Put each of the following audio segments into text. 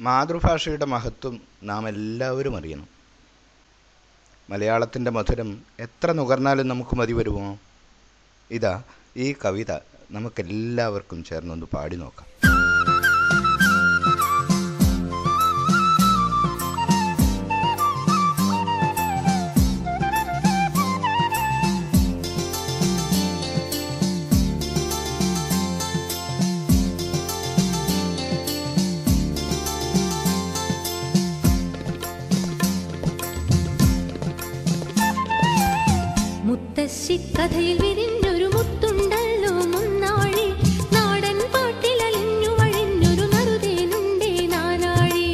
മാതൃഭാഷയുടെ മഹത്വം നാം എല്ലാവരും അറിയണം. മലയാളത്തിൻ്റെ മധുരം എത്ര നുകർന്നാലും നമുക്ക് മതി വരുമോ? ഇതാ ഈ കവിത നമുക്കെല്ലാവർക്കും ചേർന്നൊന്ന് പാടി നോക്കാം. കഥയിൽ വിരിഞ്ഞൊരു മുത്തുണ്ടല്ലോ മുന്നാഴി, നാടൻ പാട്ടിലലിഞ്ഞു വഴിഞ്ഞൊരു നറുതേനുണ്ടേ നാനാഴി.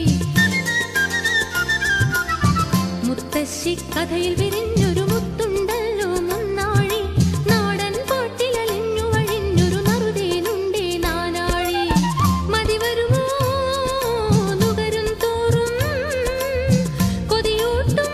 മുത്തശ്ശി കഥയിൽ വിരിഞ്ഞൊരു മുത്തുണ്ടല്ലോ മുന്നാഴി, നാടൻ പാട്ടിലലിഞ്ഞു വഴിഞ്ഞൊരു നറുതേനുണ്ടേ നാനാഴി. മതി വരുമോ നുകരും തോറും കൊതിയൂട്ടും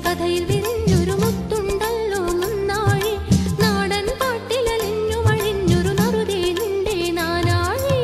കഥയിൽ വിരിഞ്ഞൊരു മുത്തുണ്ടല്ലോ മുന്നാഴി, നാടൻ പാട്ടിലലിഞ്ഞു വഴിഞ്ഞൊരു നറുതേനുണ്ടേ നാനാഴി.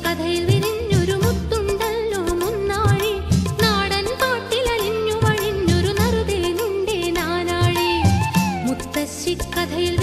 കഥയിൽ വിരിഞ്ഞൊരു മുത്തുണ്ടല്ലോ മുന്നാഴി, നാടൻ പാട്ടിലലിഞ്ഞു വഴിഞ്ഞൊരു നറുതേനുണ്ടേ നാനാഴി. മുത്തശ്ശി കഥയിൽ